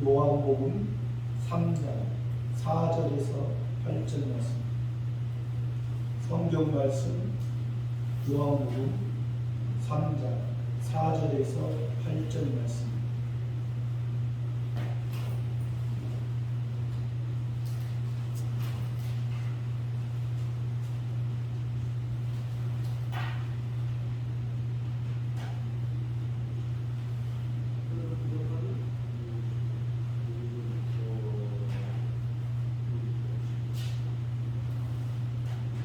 요한복음 3장 4절에서 8절 말씀. 성경 말씀 요한복음 3장 4절에서 8절 말씀.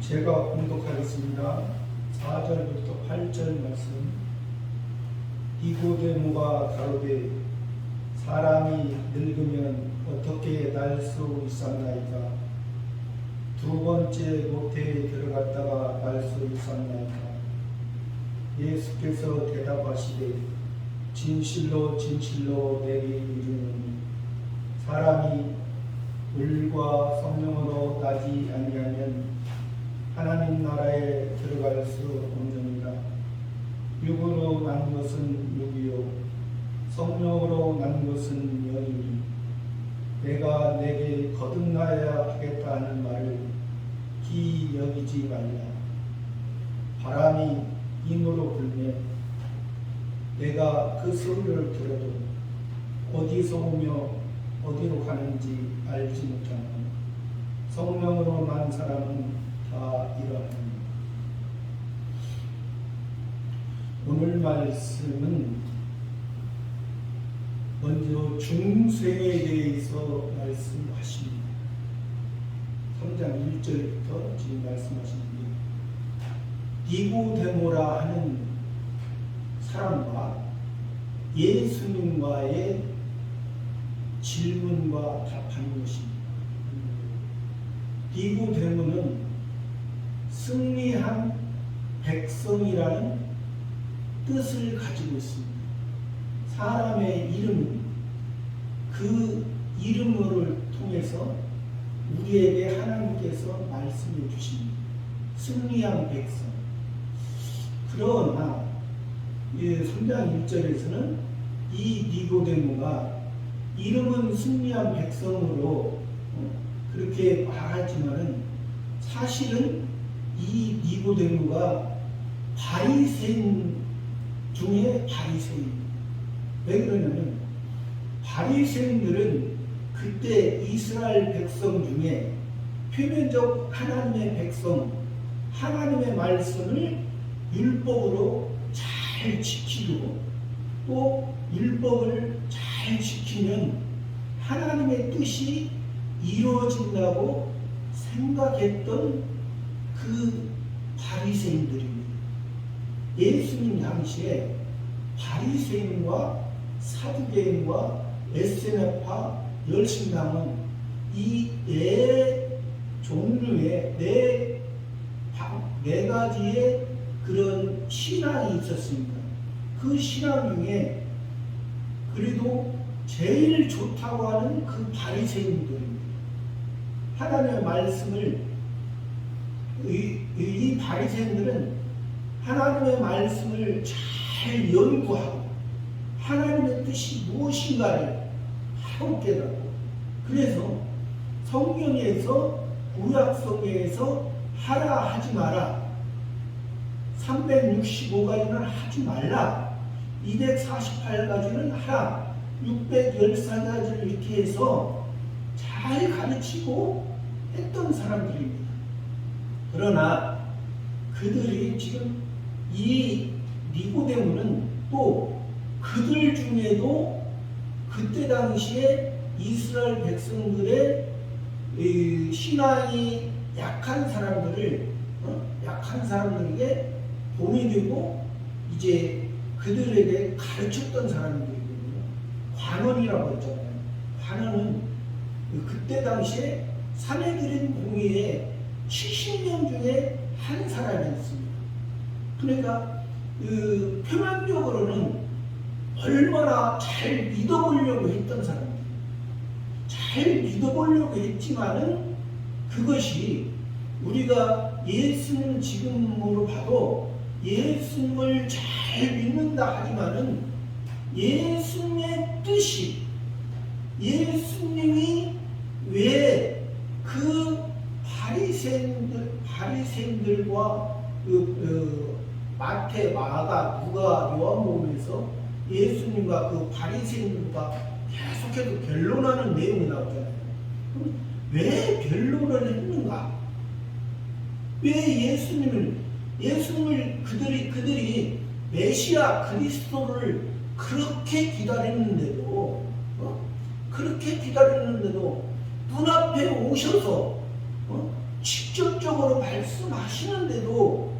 제가 공독하겠습니다. 4절부터 8절 말씀. 니고데모가 가로되 사람이 늙으면 어떻게 날 수 있었나이까? 두 번째 모태에 들어갔다가 날 수 있었나이까? 예수께서 대답하시되 진실로 진실로 내게 이르노니 사람이 물과 성령으로 나지 아니하면 하나님 나라에 들어갈 수 없느니라. 육으로 난 것은 육이요 성령으로 난 것은 영이니 내가 내게 거듭나야 하겠다 하는 말을 기이 여기지 말라. 바람이 임으로 불매 내가 그 소리를 들어도 어디서 오며 어디로 가는지 알지 못하는 성령으로 난 사람은 다 이러하니. 오늘 말씀은 먼저 중생에 대해서 말씀하십니다. 3장 1절부터 지금 말씀하시는데 니고데모라 하는 사람과 예수님과의 질문과 답하는 것입니다. 니고데모는 승리한 백성이라는 뜻을 가지고 있습니다. 사람의 이름, 그 이름을 통해서 우리에게 하나님께서 말씀해 주십니다. 승리한 백성. 그러나 3장 1절에서는 이 니고데모가 이름은 승리한 백성으로 그렇게 말하지만은 사실은 이 니고데모가 바리새인 중에 바리새인. 왜 그러냐면 바리새인들은 그때 이스라엘 백성 중에 표면적 하나님의 백성, 하나님의 말씀을 율법으로 잘 지키고 또 율법을 잘 지키면 하나님의 뜻이 이루어진다고 생각했던 그 바리새인들입니다. 예수님 당시에 바리새인과 사두개인과 에세나파 열심당은 이 네 종류의 네 가지의 그런 신앙이 있었습니다. 그 신앙 중에 그래도 제일 좋다고 하는 그 바리새인들입니다. 하나님의 말씀을 이 바리새인들은 하나님의 말씀을 잘 연구하고 하나님의 뜻이 무엇인가를 하고 깨닫고 그래서 성경에서 구약성경에서 하라 하지 마라 365가지는 하지 말라 248가지는 하라 614가지를 이렇게 해서 잘 가르치고 했던 사람들입니다. 그러나 그들이 지금 이 니고데모는 또 그들 중에도 그때 당시에 이스라엘 백성들의 신앙이 약한 사람들에게 본이 되고 이제 그들에게 가르쳤던 사람들이거든요. 관원이라고 했잖아요. 관원은 그때 당시에 사내들인 공의에 70명 중에 한 사람이었습니다. 그러니까 표면적으로는 얼마나 잘 믿어보려고 했던 사람들, 잘 믿어보려고 했지만은 그것이 우리가 예수님 지금으로 봐도 예수님을 잘 믿는다 하지만은 예수님의 뜻이 예수님이 왜 그 바리새인들과 마태, 마가, 누가, 요한복음에서 예수님과 그 바리새인들과 계속해서 변론하는 내용이 나오잖아요. 그럼 왜 변론을 했는가? 왜 예수님을 그들이 메시아 그리스도를 그렇게 기다렸는데도 눈앞에 오셔서 직접적으로 말씀하시는데도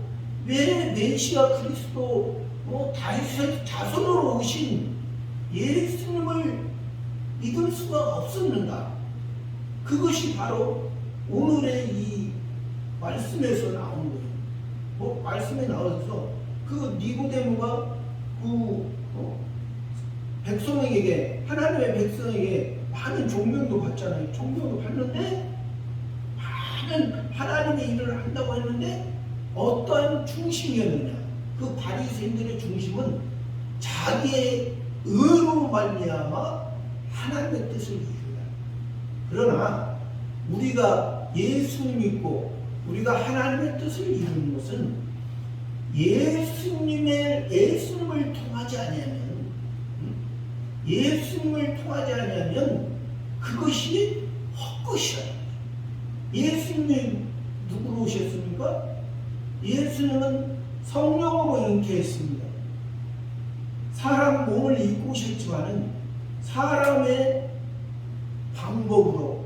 왜 메시아 그리스도 다윗의 자손으로 오신 예수님을 믿을 수가 없었는가? 그것이 바로 오늘의 이 말씀에서 나온 거예요. 말씀에 나와서 그 니고데모가 백성에게, 하나님의 백성에게 많은 종명도 받잖아요. 종명도 받는데 많은 하나님의 일을 한다고 했는데 어떠한 중심이었느냐? 그 바리새인들의 중심은 자기의 의로 말미암아 하나님의 뜻을 이루다. 그러나 우리가 예수님 믿고 우리가 하나님의 뜻을 이루는 것은 예수님을 통하지 아니하면 그것이 헛것이라. 예수님이 누구로 오셨습니까? 예수님은 성령으로 잉태했습니다. 사람 몸을 입고 오셨지만은 사람의 방법으로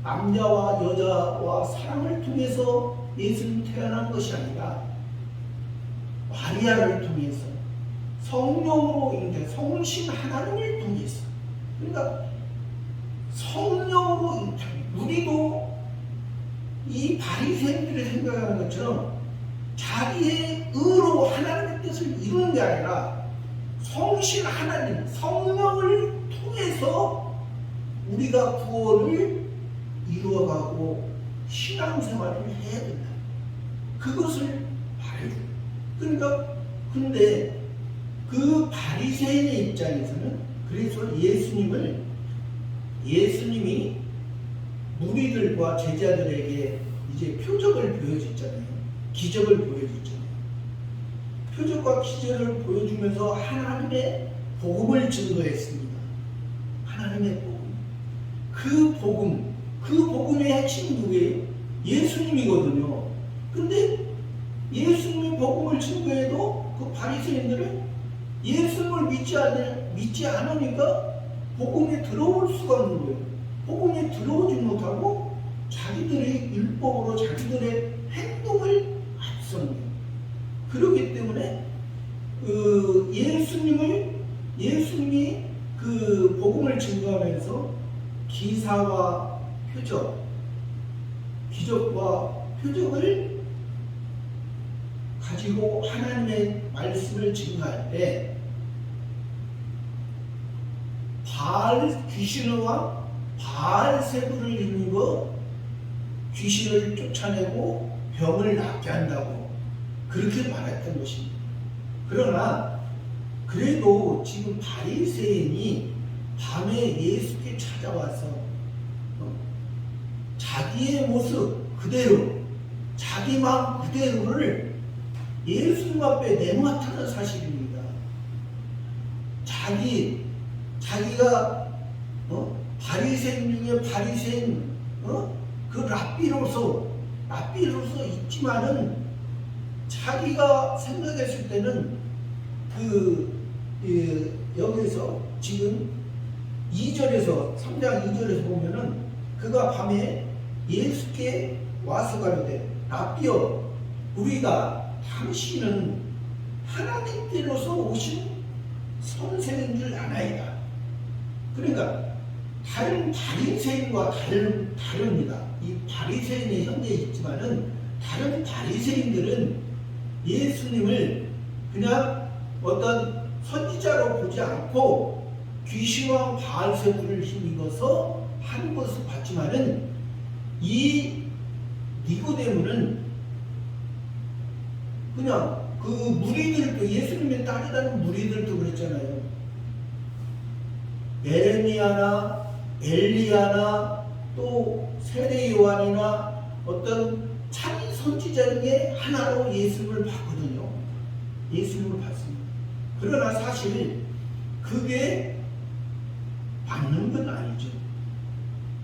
남자와 여자와 사랑을 통해서 예수님이 태어난 것이 아니라 마리아를 통해서 성령으로 잉태, 성신 하나님을 통해서, 그러니까 성령으로 잉태. 우리도 이 바리새인들이 생각하는 것처럼 자기의 의로 하나님의 뜻을 이루는 게 아니라 성신 하나님, 성령을 통해서 우리가 구원을 이루어가고 신앙생활을 해야 된다. 그것을 말해줘. 그러니까 근데 그 바리새인의 입장에서는 그래서 예수님이 무리들과 제자들에게 이제 표적을 보여줬잖아요. 기적을 보여줬잖아요. 표적과 기적을 보여주면서 하나님의 복음을 증거했습니다. 하나님의 복음. 그 복음의 핵심이 누구예요? 예수님이거든요. 근데 예수님의 복음을 증거해도 그 바리새인들은 예수님을 믿지 않으니까 복음에 들어올 수가 없는 거예요. 복음에 들어오지 못하고 자기들의 율법으로 자기들의 행동을 앞선 거예요. 그렇기 때문에 예수님이 그 복음을 증거하면서 기사와 표적, 기적과 표적을 가지고 하나님의 말씀을 증거할 때 귀신과 바알세부를 이루고 귀신을 쫓아내고 병을 낫게 한다고 그렇게 말했던 것입니다. 그러나 그래도 지금 바리새인이 밤에 예수께 찾아와서 자기의 모습 그대로, 자기 마음 그대로를 예수님 앞에 내놓았다는 사실입니다. 자기가 바리새인 중에 바리새인 그 랍비로서 있지만은 자기가 생각했을 때는 여기서 지금 2절에서 3장 2절에서 보면은 그가 밤에 예수께 와서 가로되 랍비여 우리가 당신은 하나님께로서 오신 선생인 줄 아나이다. 그러니까 다른 바리새인과 다릅니다. 이 바리새인이 현재 있지만은 다른 바리새인들은 예수님을 그냥 어떤 선지자로 보지 않고 귀신왕 바알세부를 힘입어서 한 것을 봤지만은 이 니고데모는 그냥 그 무리들도 예수님의 딸이라는 무리들도 그랬잖아요. 에레미야나 엘리야나 또 세례 요한이나 어떤 참 선지자 중에 하나로 예수님을 봤거든요. 예수님을 봤습니다. 그러나 사실 그게 맞는 건 아니죠.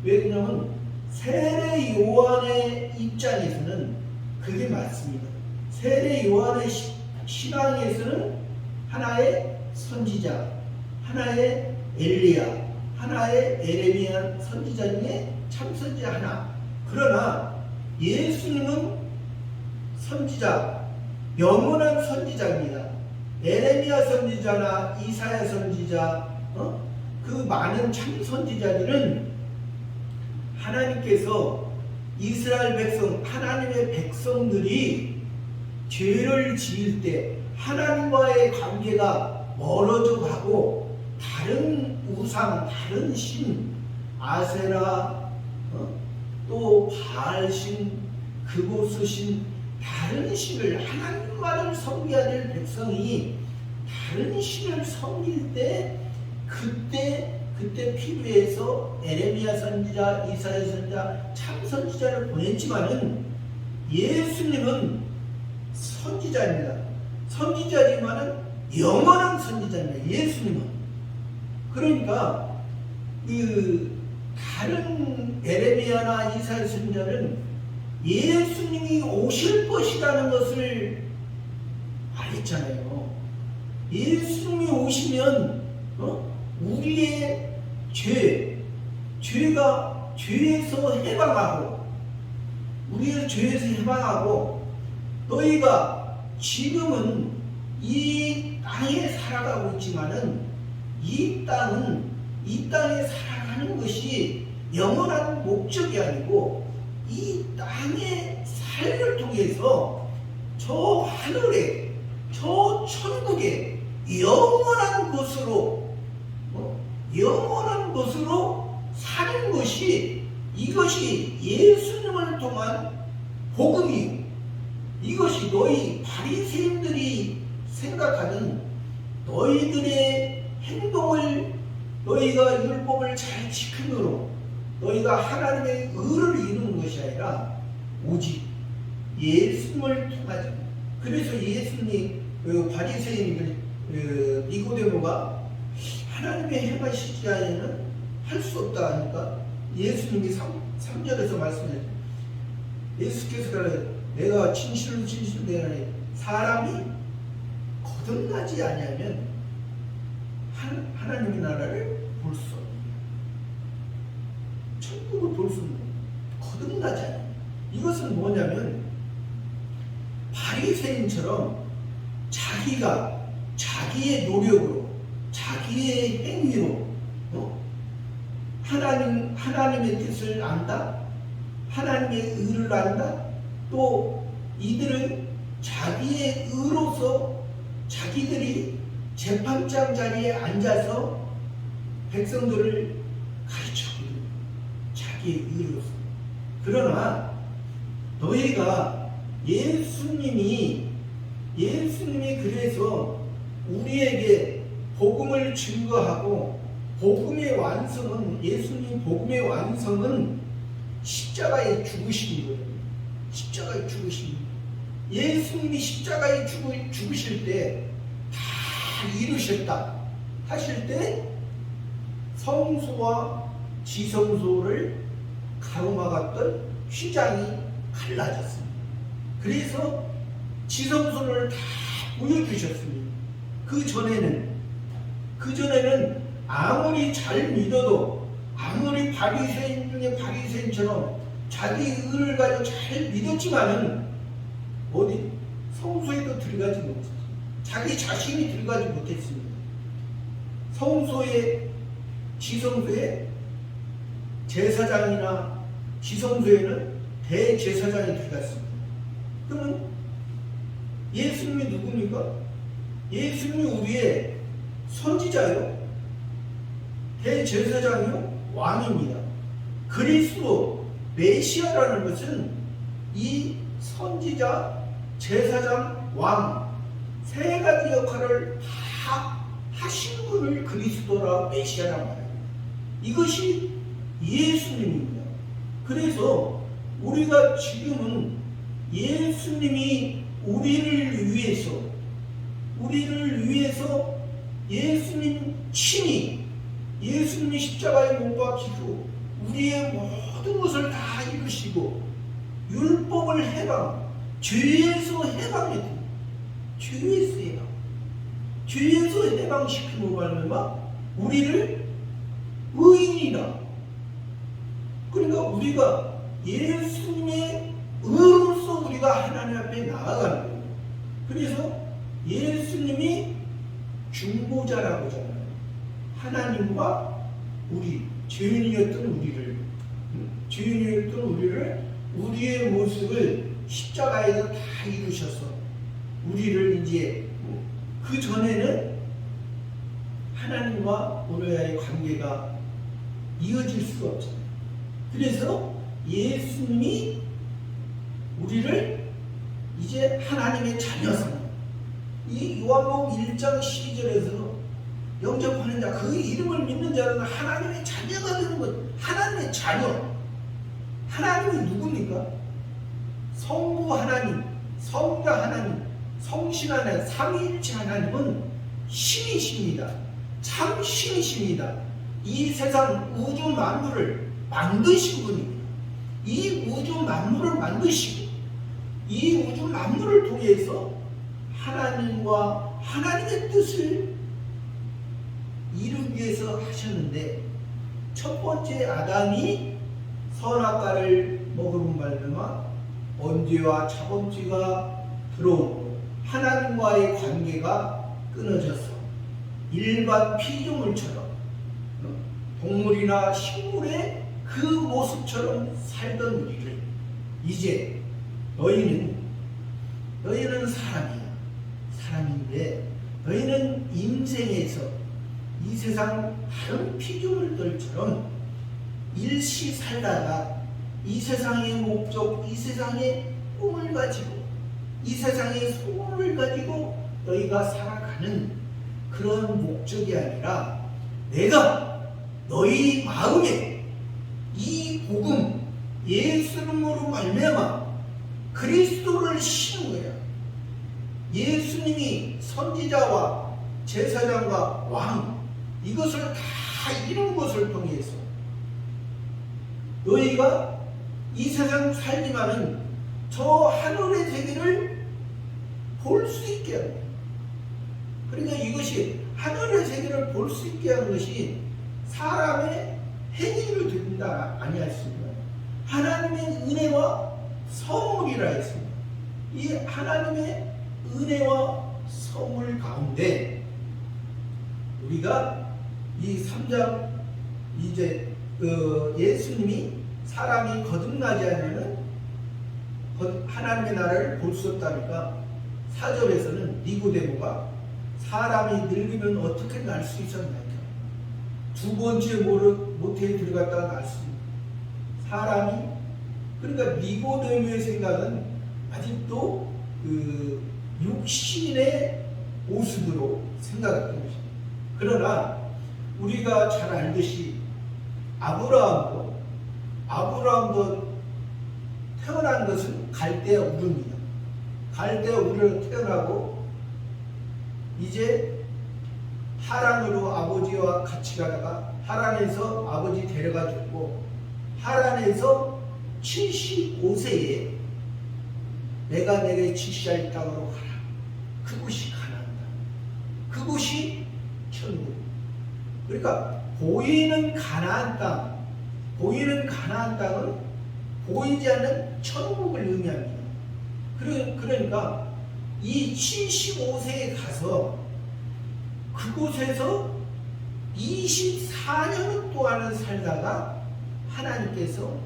왜냐하면 세례 요한의 입장에서는 그게 맞습니다. 세례 요한의 신앙에서는 하나의 선지자, 하나의 엘리야, 하나의 에레미야 선지자 중에 참 선지자 하나. 그러나 예수님은 선지자, 영원한 선지자입니다. 에레미야 선지자나 이사야 선지자, 그 많은 참 선지자들은 하나님께서 이스라엘 백성, 하나님의 백성들이 죄를 지을 때 하나님과의 관계가 멀어져 가고 다른 우상, 다른 신, 아세라, 또 바알신, 그곳의 신, 다른 신을, 하나님만을 섬겨야 될 백성이 다른 신을 섬길 때 그때 필요해서 에레미야 선지자, 이사야 선지자, 참 선지자를 보냈지만은 예수님은 선지자입니다. 선지자지만은 영원한 선지자입니다. 예수님은. 그러니까 다른 에레미야나 이사야 선지자는 예수님이 오실 것이라는 것을 알았잖아요. 예수님이 오시면 우리의 죄에서 해방하고, 우리의 죄에서 해방하고, 너희가 지금은 이 땅에 살아가고 있지만은 이 땅에 살아가는 것이 영원한 목적이 아니고 이 땅의 삶을 통해서 저 하늘에, 저 천국에 영원한 것으로 사는 것이, 이것이 예수님을 통한 복음이요. 이것이 너희 바리새인들이 생각하는 너희들의 행동을, 너희가 율법을 잘 지킴으로 너희가 하나님의 의를 이루는 것이 아니라 오직 예수님을 통하지. 그래서 예수님이 바리새인 니고데모가 하나님의 행하시지 않으면 할 수 없다 하니까 예수님이 3절에서 말씀해, 예수께서 그래, 내가 진실로 내가니 사람이 거듭나지 아니하면 하나님의 나라를 볼 수 없느니라. 천국을 볼 수 없는, 거듭나지 않아요. 이것은 뭐냐면 바리새인처럼 자기가 자기의 노력으로, 자기의 행위로 하나님의 뜻을 안다, 하나님의 의를 안다, 또 이들은 자기의 의로서 자기들이 재판장 자리에 앉아서 백성들을 가르쳐주는, 자기의 의로서. 그러나 너희가 예수님이 그래서 우리에게 복음을 증거하고, 복음의 완성은, 예수님 복음의 완성은 십자가에 죽으신 거예요. 십자가에 죽으신 거예요. 예수님이 십자가에 죽으실 때 다 이루셨다 하실 때 성소와 지성소를 가로막았던 휘장이 갈라졌습니다. 그래서 지성소를 다 보여주셨습니다. 그 전에는 아무리 잘 믿어도, 아무리 바리새인 중에 바리새인처럼 자기 의를 가지고 잘 믿었지만은 어디 성소에도 들어가지 못했어요. 자기 자신이 들어가지 못했습니다. 성소에, 지성소에 제사장이나 지성소에는 대제사장이 들어갔습니다. 그러면 예수님이 누굽니까? 예수님이 우리의 선지자요, 대제사장이요, 왕입니다. 그리스도 메시아라는 것은 이 선지자, 제사장, 왕 세 가지 역할을 다 하신 분을 그리스도라, 메시아라 말합니다. 이것이 예수님입니다. 그래서 우리가 지금은 예수님이 우리를 위해서 예수님 친히 예수님이 십자가에 못 박히고 우리의 모든 것을 다 이루시고 율법을 죄에서 해방했다. 죄에서 해방시킴으로 말미암아 우리를 의인이라. 그러니까 우리가 예수님의 의로서 우리가 하나님 앞에 나아가는 거예요. 그래서 예수님이 중보자라고 하잖아요. 하나님과 죄인이었던 우리를 우리의 모습을 십자가에서 다 이루셔서 우리를 이제 그 전에는 하나님과 우리와의 관계가 이어질 수가 없잖아요. 그래서 예수님이 우리를 이제 하나님의 자녀상, 이 요한복음 1장 12절에서 영접하는 자, 그 이름을 믿는 자는 하나님의 자녀가 되는 것. 하나님의 자녀. 하나님이 누굽니까? 성부 하나님, 성자 하나님, 성신 하나님, 삼위일체 하나님은 신이십니다. 참 신이십니다. 이 세상 우주 만물을 만드신 분입니다. 이 우주 만물을 만드시고 이 우주 만물을 통해서 하나님과 하나님의 뜻을 이루기 위해서 하셨는데, 첫 번째 아담이 선악과를 먹은 말미암아 번제와 자범죄가 들어오고 하나님과의 관계가 끊어져서 일반 피조물처럼 동물이나 식물의 그 모습처럼 살던 우리를 이제 너희는 사람인데 너희는 인생에서 이 세상 다른 피조물들처럼 일시 살다가 이 세상의 목적, 이 세상의 꿈을 가지고 이 세상의 소원을 가지고 너희가 살아가는 그런 목적이 아니라 내가 너희 마음에 이 복음 예수님으로 말미암아 그리스도를 심는 거야. 예수님이 선지자와 제사장과 왕 이것을 다 이룬 것을 통해서 너희가 이 세상 살지만은 저 하늘의 세계를 볼 수 있게 하는 거야. 그러니까 이것이 하늘의 세계를 볼 수 있게 하는 것이 사람의 행위로 된다 아니하였습니다. 하나님의 은혜와 선물이라 했습니다. 이 하나님의 은혜와 선물 가운데 우리가 이 3장 이제 예수님이 사람이 거듭나지 않으면 하나님의 나라를 볼 수 없다니까 4절에서는 니고데모가 사람이 늙으면 어떻게 날 수 있었나이까. 두 번째 모태에 들어갔다가 날 수 있는 사람이, 그러니까 니고데모의 생각은 아직도 그 육신의 모습으로 생각했던 것입니다. 그러나 우리가 잘 알듯이 아브라함도 태어난 것은 갈대아 우르입니다. 갈대아 우르로 태어나고 이제 하란으로 아버지와 같이 가다가 하란에서 아버지 데려가 줬고 하란에서 75세에 내가 내게 지시할 땅으로 가라. 그곳이 가나안 땅. 그곳이 천국. 그러니까 보이는 가나안 땅은 보이지 않는 천국을 의미합니다. 그러니까 이 75세에 가서 그곳에서 24년 동안을 살다가 하나님께서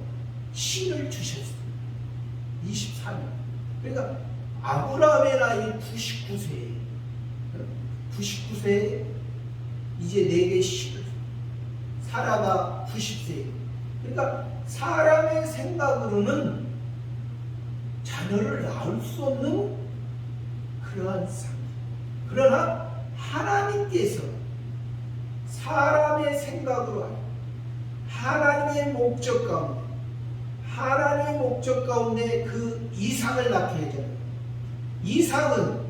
신을 주셨어요. 24년. 그러니까 아브라함의 나이 99세에 이제 내게 신을, 사라가 90세. 그러니까 사람의 생각으로는 자녀를 낳을 수 없는 그러한 상태. 그러나 하나님께서 사람의 생각으로 하나님의 목적 가운데 그 이삭을 낳게 해줘요. 이삭은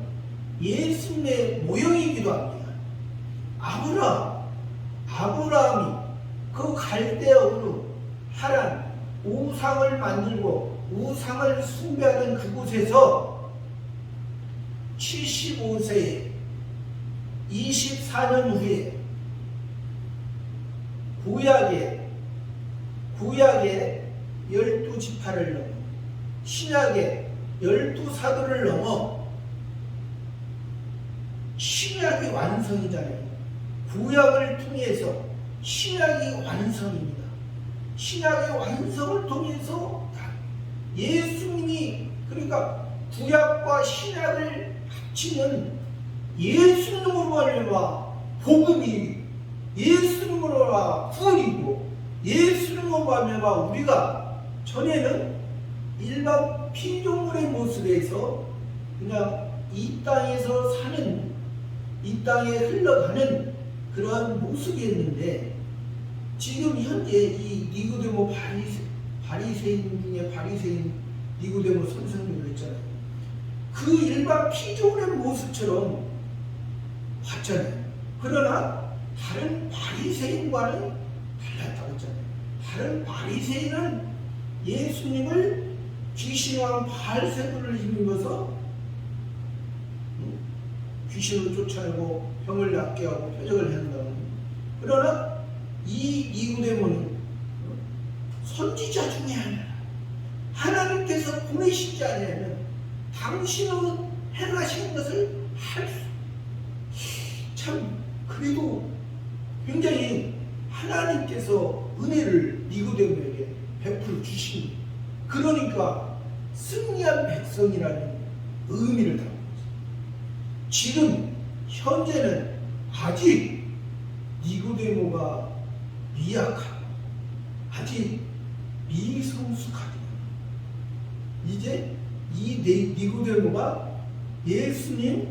예수님의 모형이기도 합니다. 아브라함이 그 갈대아우르 하란 우상을 만들고 우상을 숭배하던 그곳에서 75세에 24년 후에 구약의 12지파를 넘어 신약의 12사도를 넘어 신약이 완성이잖아요. 구약을 통해서 신약이 완성입니다. 신약의 완성을 통해서 예수님이, 그러니까 구약과 신약을 합치면 예수님으로 말미암아 복음이, 예수님으로 말미암아 구원이고, 예수님으로 말미암아 우리가 전에는 일반 피조물의 모습에서 그냥 이 땅에서 사는, 이 땅에 흘러가는 그러한 모습이었는데, 지금 현재 이 니고데모 바리새인 중에 바리새인 니고데모 선생님을 했잖아요. 그 일반 피조물의 모습처럼 봤잖아요. 그러나 다른 바리새인과는 달랐다고 했잖아요. 다른 바리새인은 예수님을 귀신왕 바알세불을 힘입어서 귀신을 쫓아내고 병을 낫게 하고 표적을 한다는. 그러나 이 니고데모는 선지자 중에 하나님께서 보내시지 않으면 당신은 행하시는 것을 할 수, 참 그래도 굉장히 하나님께서 은혜를 니고데모에게 베풀어 주신, 그러니까 승리한 백성이라는 의미를 담은 거죠. 지금 현재는 아직 니고데모가 미약하고 아직 미성숙하다. 이제 이 니고데모가 예수님이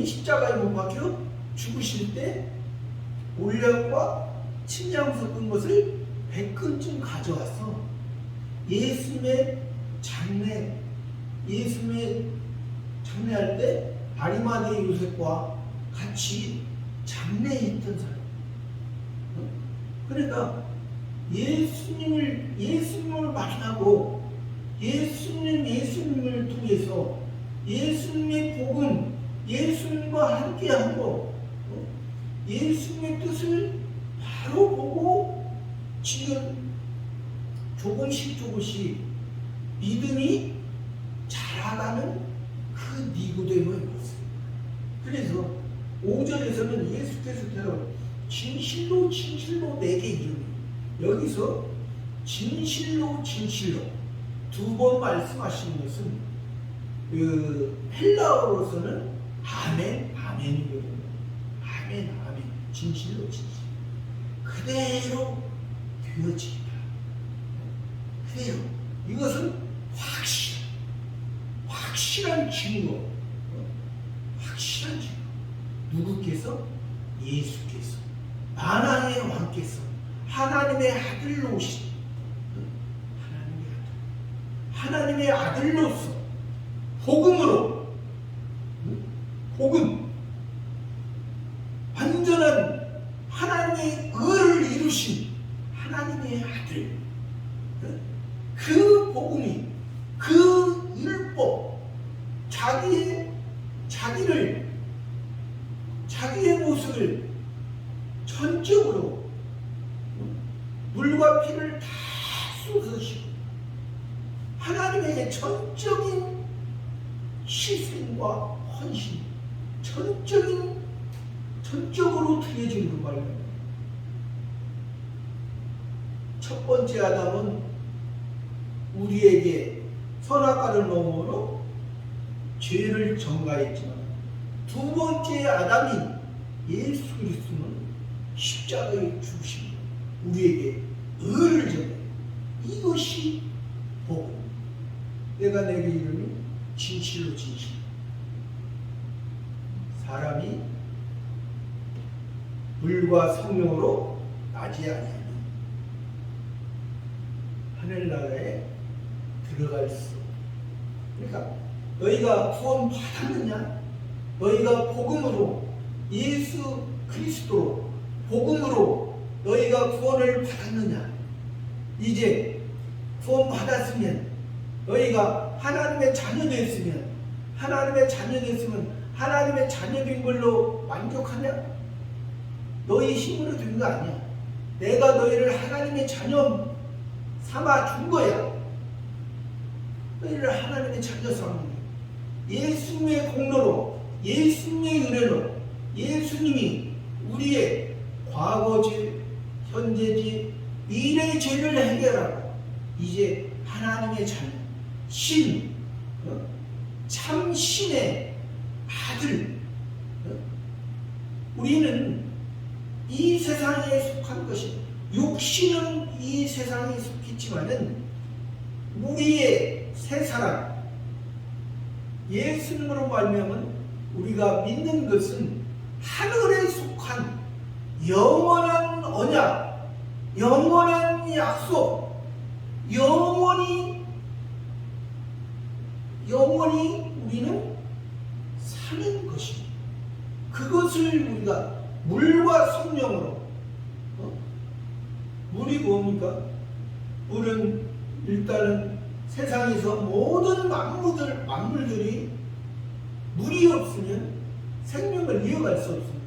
십자가에 못 박혀 죽으실 때 올량과 침향 섞은 것을 100근쯤 가져와서 예수님의 장례할 때 아리마대 요셉과 같이 장례했던 사람. 그러니까 예수님을 만나고 예수님을 통해서 예수님의 복음, 예수님과 함께하고 예수님의 뜻을 바로 보고 지금 조금씩 믿음이 자라가는 그 니고데모의 모습. 그래서 5절에서는 예수께서 진실로 내게 이르니, 여기서 진실로 두 번 말씀하시는 것은 그 헬라어로서는 아멘이거든요. 아멘, 진실로 그대로 되어지리라. 그대로. 이것은 확실한 증거. 누구께서? 예수께서, 만왕의 왕께서, 하나님의 아들로 오신, 하나님의 아들로서 복음으로, 완전한 하나님의 의를 이루신 하나님의 아들, 그 복음이, 그 율법, 자기의 모습을 전적으로 물과 피를 다 쏟으시고 하나님에게 전적인 희생과 헌신, 전적으로 드려진 그 말입니다. 첫 번째 아담은 우리에게 선악과를 먹음으로 죄를 전가했지만, 두 번째 아담인 예수 그리스도는 십자가에 죽으신 우리에게 의를 전해. 이것이 복음. 내가 내게 이르니 진실로 사람이 물과 성령으로 나지 아니하니 하늘나라에 들어갈 수. 그러니까 너희가 구원 받았느냐? 너희가 복음으로 예수 그리스도 복음으로 너희가 구원을 받았느냐? 이제 구원 받았으면 너희가 하나님의 자녀 됐으면 하나님의 자녀된 걸로 만족하냐? 너희 힘으로 된 거 아니야. 내가 너희를 하나님의 자녀 삼아 준 거야. 너희를 하나님의 자녀 삼는 거야. 예수님의 공로로, 예수님의 은혜로, 예수님이 우리의 과거죄, 현재죄, 미래의 죄를 해결하고 이제 하나님의 자녀, 참 신의 아들. 우리는 이 세상에 속한 것이, 육신은 이 세상에 속했지만은 우리의 새 사람 예수님으로 말미암은 우리가 믿는 것은 하늘에 속한 영원한 언약, 영원한 약속, 영원히 우리는 사는 것이, 그것을 우리가 물과 성령으로, 물이 뭡니까? 물은 일단은 세상에서 모든 만물들이 물이 없으면 생명을 이어갈 수 없습니다.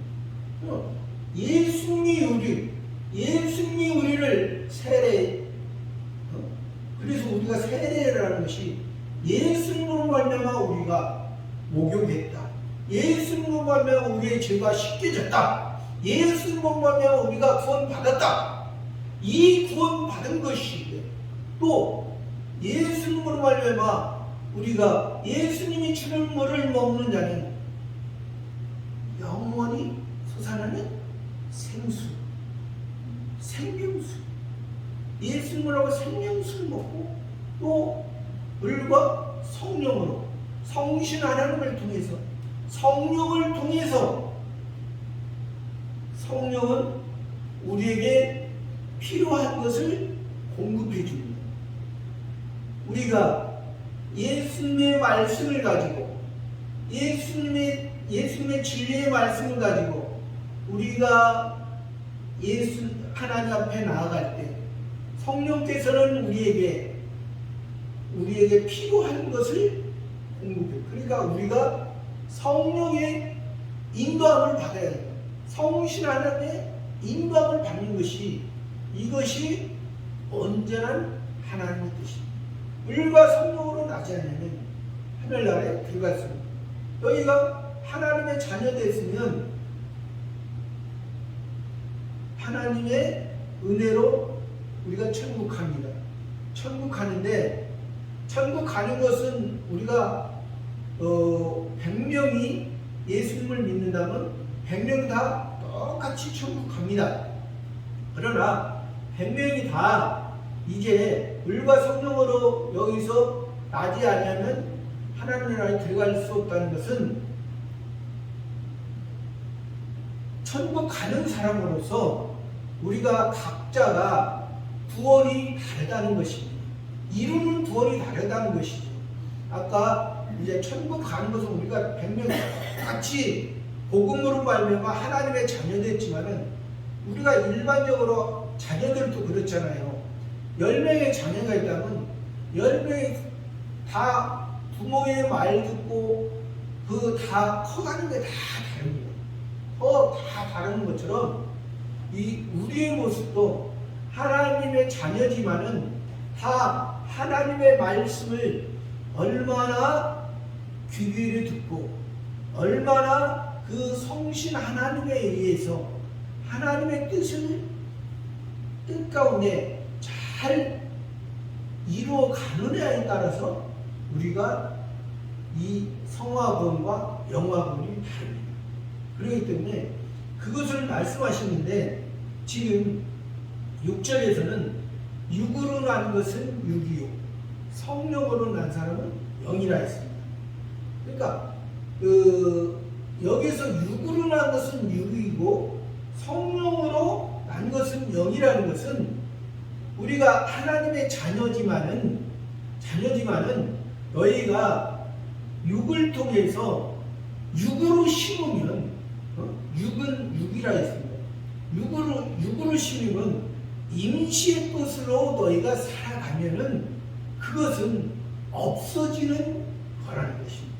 예수님이 우리를 세례, 그래서 우리가 세례라는 것이 예수님으로 말미암아 우리가 목욕했다. 예수님으로 말미암아 우리의 죄가 씻겨졌다. 예수님으로 말미암아 우리가 구원받았다. 이 구원받은 것이 또 예수님으로 말미암아 우리가 예수님이 주는 물을 먹는 자는 영원히 솟아나는 생수, 생명수. 예수님으로 생명수를 먹고 또 물과 성령으로, 성신 하나님을 통해서, 성령을 통해서, 성령은 우리에게 필요한 것을 공급해 줍니다. 우리가 예수님의 말씀을 가지고, 예수님의 진리의 말씀을 가지고 우리가 하나님 앞에 나아갈 때 성령께서는 우리에게 필요한 것을 공급해. 그러니까 우리가 성령의 인도함을 받아야 돼요. 성신 하나님의 인도함을 받는 것이, 이것이 온전한 하나님의 뜻입니다. 물과 성령으로 나지 않으면 하늘나라에 들어갈 수 없습니다. 너희가 하나님의 자녀 됐으면 하나님의 은혜로 우리가 천국 갑니다. 천국 가는데, 천국 가는 것은 우리가 100명이 예수님을 믿는다면 100명이 다 똑같이 천국 갑니다. 그러나 100명이 다 이제 물과 성령으로 여기서 나지 아니하면 하나님 나라에 들어갈 수 없다는 것은 천국 가는 사람으로서 우리가 각자가 구원이 다르다는 것입니다. 이루는 구원이 다르다는 것이죠. 아까 이제 천국 가는 것은 우리가 100명 같이 복음으로 말미암아 하나님의 자녀됐지만은 우리가 일반적으로 자녀들도 그렇잖아요. 10명의 자녀가 있다면 10명이 다 부모의 말 듣고 다 커가는 게 다 다릅니다. 다 다른 것처럼 이 우리의 모습도 하나님의 자녀지만은 다 하나님의 말씀을 얼마나 귀 기울여 듣고 얼마나 그 성신 하나님에 의해서 하나님의 뜻 가운데 잘 이루어 가느냐에 따라서 우리가 이 성화권과 영화권이 다릅니다. 그렇기 때문에 그것을 말씀하시는데 지금 6절에서는 육으로 난 것은 육이요 성령으로 난 사람은 영이라 했습니다. 그러니까 여기서 육으로 난 것은 육이고 성령으로 난 것은 영이라는 것은 우리가 하나님의 자녀지만은 너희가 육을 통해서 육으로 심으면 육은 육이라 했습니다. 육으로 심으면 임시의 것으로 너희가 살아가면은 그것은 없어지는 거라는 것입니다.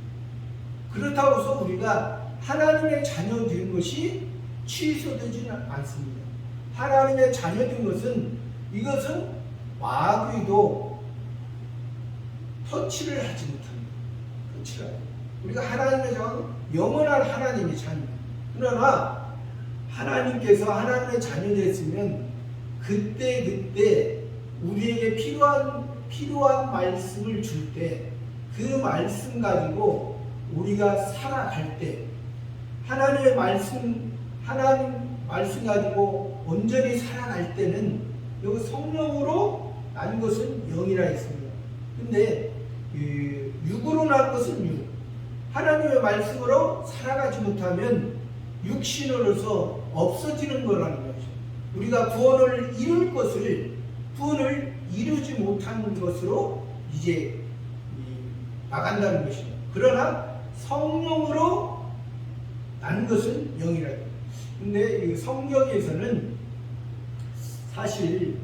그렇다고 해서 우리가 하나님의 자녀 된 것이 취소되지는 않습니다. 하나님의 자녀 된 것은 이것은 마귀도 터치를 하지 못합니다. 우리가 하나님의 자녀, 영원한 하나님의 자녀. 그러나 하나님께서 하나님의 자녀 됐으면 그때 우리에게 필요한 말씀을 줄 때 그 말씀 가지고 우리가 살아갈 때 하나님 말씀 가지고 온전히 살아갈 때는 여기 성령으로 난 것은 영이라 했습니다. 근데 육으로 난 것은 육. 하나님의 말씀으로 살아가지 못하면 육신으로서 없어지는 거라는 거죠. 우리가 구원을 이루지 못하는 것으로 이제 나간다는 것입니다. 그러나 성령으로 난 것은 영이라고. 근데 성경에서는 사실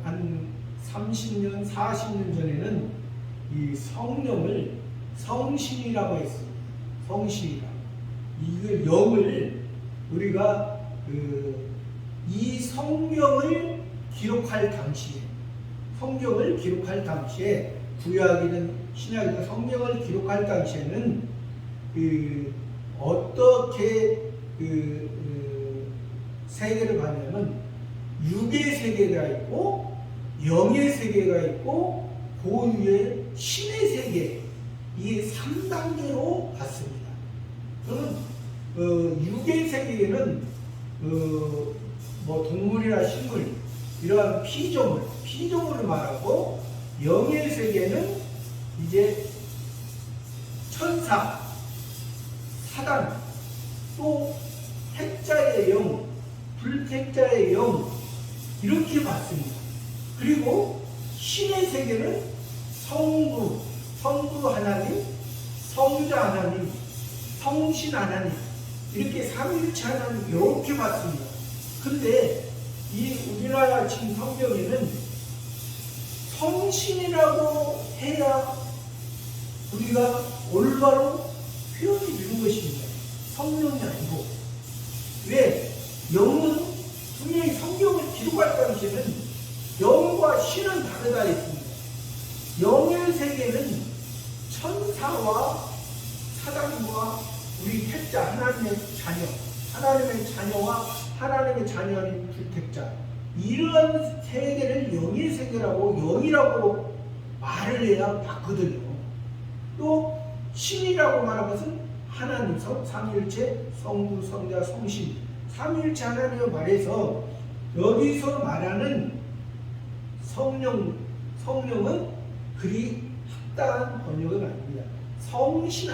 한 30년, 40년 전에는 이 성령을 성신이라고 했습니다. 성신이라고. 이걸 영을 우리가 이 성경을 기록할 당시에 구약이든 신약이든 성경을 기록할 당시에는 어떻게 세계를 가냐면 육의 세계가 있고 영의 세계가 있고 그 위에 신의 세계, 이 3단계로 봤습니다. 저는 육의 세계에는 뭐 동물이나 식물 이러한 피조물을 말하고, 영의 세계는 이제 천사, 사단, 또 택자의 영, 불택자의 영, 이렇게 봤습니다. 그리고 신의 세계는 성부 하나님, 성자 하나님, 성신 하나님, 이렇게 삼위일체 하나님, 이렇게 봤습니다. 근데 이 우리나라 지금 성경에는 성신이라고 해야 우리가 올바로 표현이 되는 것입니다. 성령이 아니고. 왜? 영은 분명히 성경을 기록할 당시에는 영과 신은 다르다 했습니다. 영의 세계는 천사와 사단과 우리 택자, 하나님의 자녀와 하나님의 자녀인 불택자, 이런 세계를 영의 세계라고, 영이라고 말을 해야 맞거든요. 또 신이라고 말하는 것은 하나님, 삼위일체, 성부, 성자, 성신, 삼위일체 하나님을 말해서 여기서 말하는 성령은 그리 합당한 번역은 아닙니다. 성신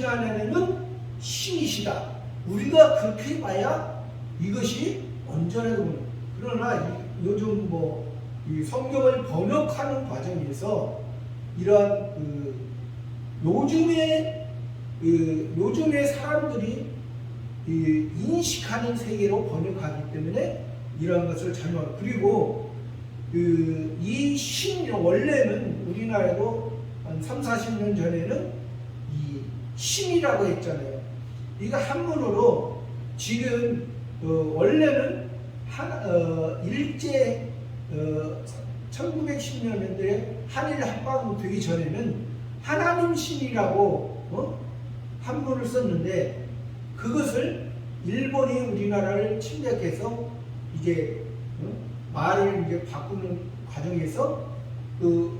하나님은 신이시다. 우리가 그렇게 봐야 이것이 온전하다고. 그러나 요즘 이 성경을 번역하는 과정에서 이러한 요즘의 사람들이 인식하는 세계로 번역하기 때문에 이러한 것을 잘못하고, 그리고 이 원래는 우리나라도 한 30-40년 전에는 이 신이라고 했잖아요. 이거 한문으로 지금 원래는 일제 1910년대 한일 합방 되기 전에는 하나님 신이라고 한문을 썼는데, 그것을 일본이 우리나라를 침략해서 이제 말을 이제 바꾸는 과정에서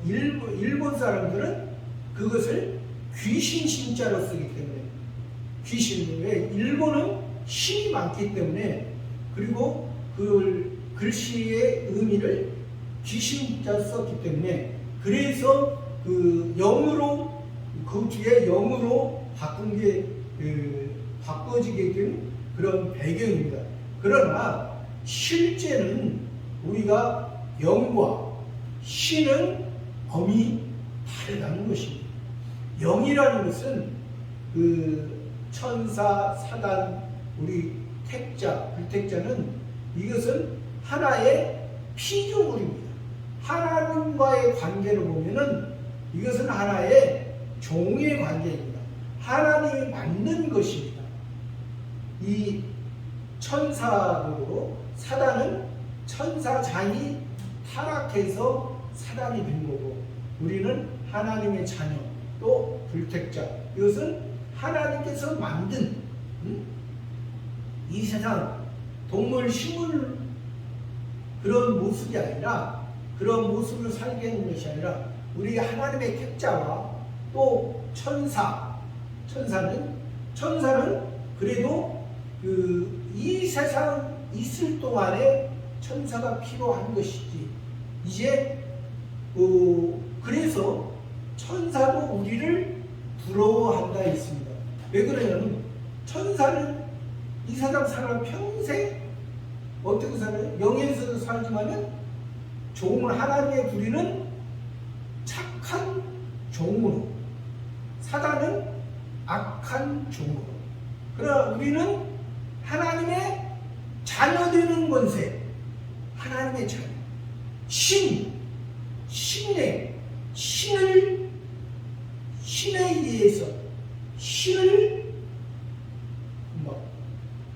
일본 사람들은 그것을 귀신 신자로 쓰기 때문에, 왜? 일본은 신이 많기 때문에, 그리고 그 글씨의 의미를 귀신자로 썼기 때문에, 그래서 그 뒤에 영으로 바꿔지게 된 그런 배경입니다. 그러나 실제는 우리가 영과 신은 범위 다르다는 것입니다. 영이라는 것은 그 천사, 사단, 우리 택자, 불택자는 이것은 하나의 피조물입니다. 하나님과의 관계를 보면은 이것은 하나의 종의 관계입니다. 하나님이 만든 것입니다. 이 천사도 사단은 천사장이 타락해서 사단이 된 거고, 우리는 하나님의 자녀, 또 불택자, 이것은 하나님께서 만든 이 세상 동물, 식물 그런 모습이 아니라, 그런 모습을 살게 하는 것이 아니라 우리 하나님의 택자와 또 천사는 그래도 이 세상 있을 동안에 천사가 필요한 것이지. 이제 그래서 천사도 우리를 부러워한다 했습니다. 왜 그러냐면 천사는 이 세상 사람 평생 어떻게 살아요? 영에서도 살지만은 종을 하나님의 부리는 착한 종으로, 사단은 악한 종으로. 그러나 우리는 하나님의 자녀 되는 권세, 하나님의 자녀, 신에 의해서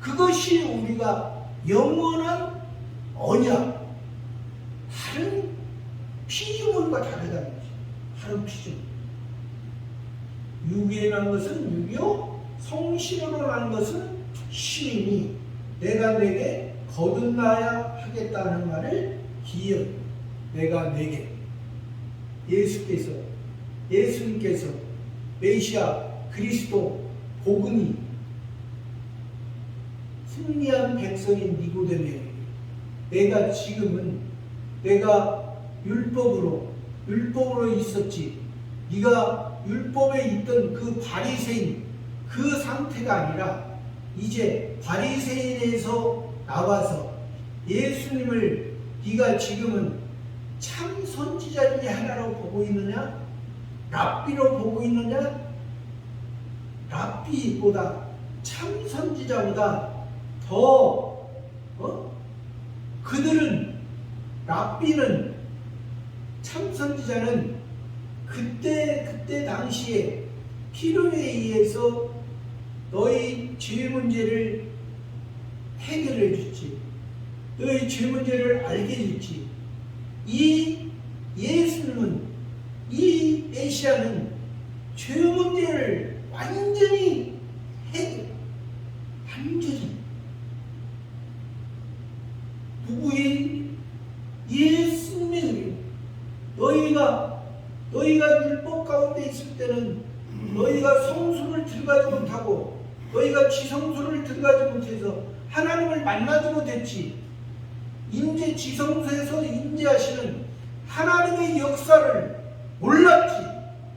그것이 우리가 영원한 언약, 다른 피조물과 다르다는 거지. 다른 피조물. 유기라는 것은 유교, 성신으로 라는 것은 신이니 내가 내게 거듭나야 하겠다는 말을 기억. 내가 내게 예수님께서 메시아 그리스도 복음이 승리한 백성인 니고데모에게 내가 지금은 내가 율법으로 있었지, 네가 율법에 있던 그 바리새인 그 상태가 아니라 이제 바리새인에서 나와서 예수님을 네가 지금은 참 선지자 중에 하나로 보고 있느냐, 랍비로 보고 있느냐, 랍비보다 참 선지자보다 더 그들은, 랍비는, 참 선지자는 그때 당시에 필요에 의해서 너희 죄 문제를 해결해 주지, 너희 죄 문제를 알게 해주지. 이 예수님은, 이 메시아는 죄 문제를 완전히 누구의? 예수님의 의뢰. 너희가 율법 가운데 있을 때는 너희가 성수를 들어가지 못하고 너희가 지성소를 들어가지 못해서 하나님을 만나지 못했지. 인제 지성소에서 인재하시는 하나님의 역사를 몰랐지.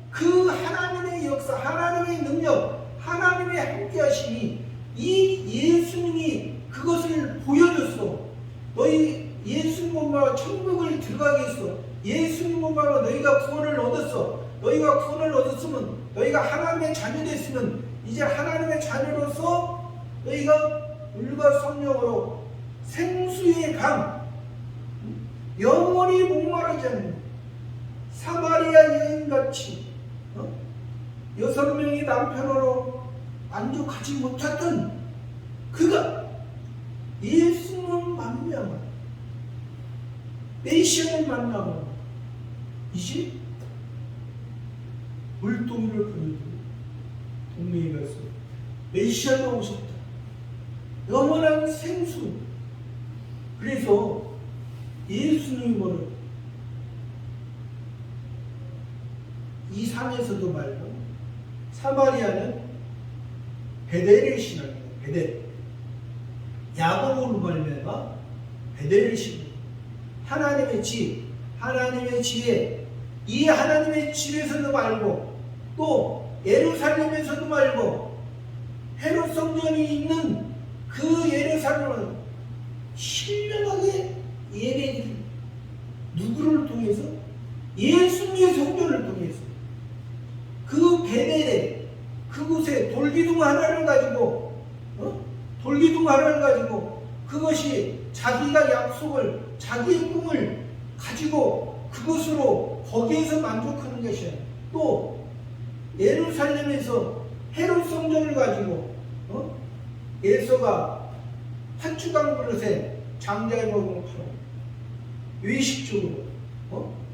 그 하나님의 역사, 하나님의 능력, 하나님의 함께하심이 이 예수님이 그것을 보여줬어. 너희 예수님만 천국을 들어가게 했어. 예수님만 너희가 구원을 얻었어. 너희가 구원을 얻었으면, 너희가 하나님의 자녀 됐으면 이제 하나님의 자녀로서 너희가 물과 성령으로 생수의 강, 영원히 목마르지 않는 사마리아 여인같이 6명의 남편으로 만족하지 못했던 그가 예수님을 만나면, 메시아를 만나면 이제 물동이를 보내주고 동네에 가서 메시아가 오셨다, 영원한 생수. 그래서 예수님은 이 산에서도 말고 사마리아는 베델의 신앙입니다. 베델. 야고보로 말미암아 베델의 신앙. 하나님의 집, 하나님의 집에, 이 하나님의 집에서도 말고 또 예루살렘에서도 말고 헤롯 성전이 있는 그 예루살렘은 신령하게 예배드립니다. 누구를 통해서? 예수님의 성전을 통해서. 그 베델에 그곳에 돌기둥 하나를 가지고 돌기둥 하나를 가지고 그것이 자기가 약속을 자기의 꿈을 가지고 그것으로 거기에서 만족하는 것이야. 또 예루살렘에서 헤롯 성전을 가지고 예서가 한주간 그릇에 장자의 먹음을 팔아 외식적으로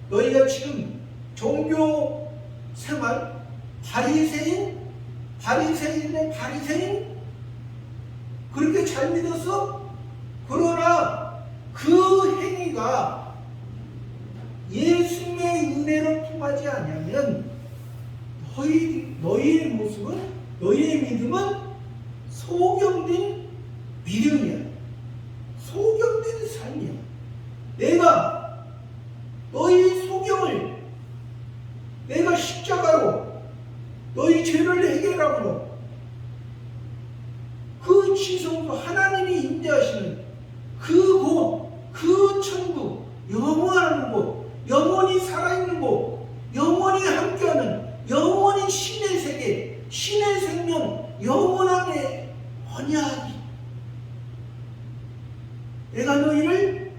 너희가 지금 종교 생활 바리새인의 바리새인 그렇게 잘 믿었어? 그러나 그 행위가 예수님의 은혜로 통하지 않으면 너희의 모습은 너희의 믿음은 소경된 믿음이야. 소경된 삶이야. 내가 너희 소경을 내가 십자가로 너희 죄를 해결함으로 그 지성소 하나님이 임재하시는 그곳, 그 천국, 영원한 곳, 영원히 살아있는 곳, 영원히 함께하는 영원히 신의 세계, 신의 생명, 영원함의 언약이 내가 너희를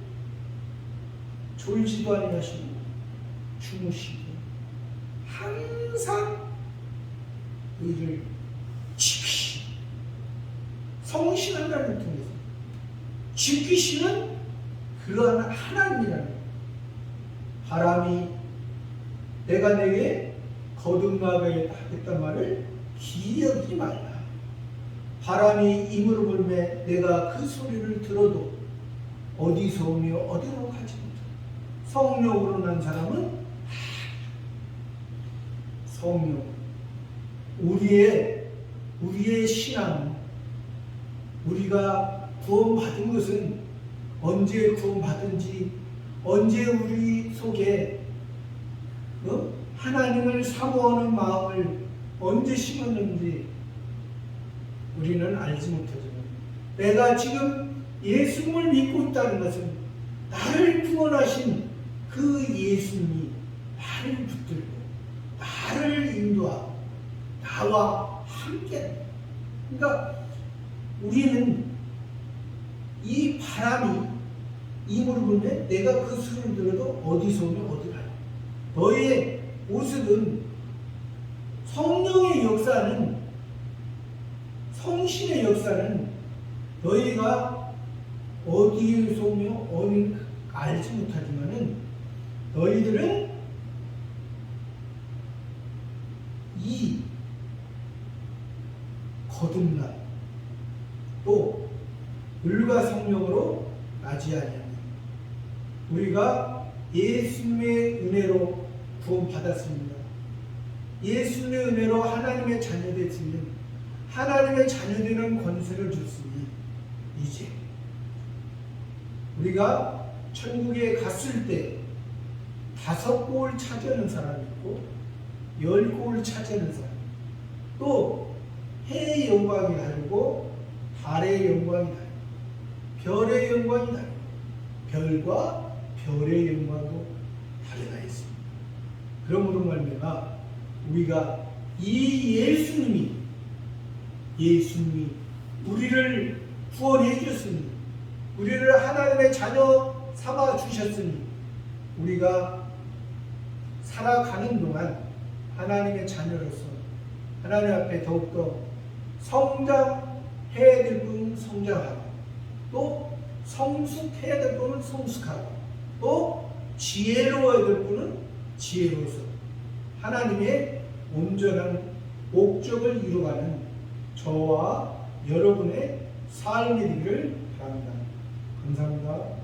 졸지도 아니하시고 주무시고 항상 너희를 지키시 성신한 자를 통해서 지키시는 그러한 하나님이라는 바람이 내가 내게 거듭나게 하겠단 말을 기억하지 말라. 바람이 이물을 불매 내가 그 소리를 들어도 어디서 오며 어디로 가지 못하고 성령으로 난 사람은 성령 우리의 신앙 우리가 구원받은 것은 언제 구원받은지 언제 우리 속에 하나님을 사모하는 마음을 언제 심었는지 우리는 알지 못하지만 내가 지금 예수님을 믿고 있다는 것은 나를 구원하신 그 예수님이 나를 붙들고 나를 인도하고 나와 함께. 그러니까 우리는 이 바람이 이물을 불면 내가 그 수를 들어도 어디서 오면 어디 가요. 너의 모습은 성령의 역사는 성신의 역사는 너희가 어디에서 오며 어디 알지 못하지만은 너희들은 이 거듭남 또 물과 성령으로 나지 아니하니 우리가 예수님의 은혜로 구원받았습니다. 예수님의 은혜로 하나님의 자녀됐으면 하나님의 자녀되는 권세를 줬으니 이제 우리가 천국에 갔을 때 5골 차지하는 사람이 있고 10골 차지하는 사람 또 해의 영광이 다르고 달의 영광이 다르고 별의 영광이 다르고 별과 별의 영광도 다르다 했습니다. 그러므로 말미암아 우리가 이 예수님이 우리를 구원해 주셨으니 우리를 하나님의 자녀 삼아 주셨으니 우리가 살아가는 동안 하나님의 자녀로서 하나님 앞에 더욱더 성장해야 될 부분은 성장하고 또 성숙해야 될 부분은 성숙하고 또 지혜로워야 될 부분은 지혜로워서 하나님의 온전한 목적을 이루어가는 저와 여러분의 삶이 되기를 바랍니다. 감사합니다.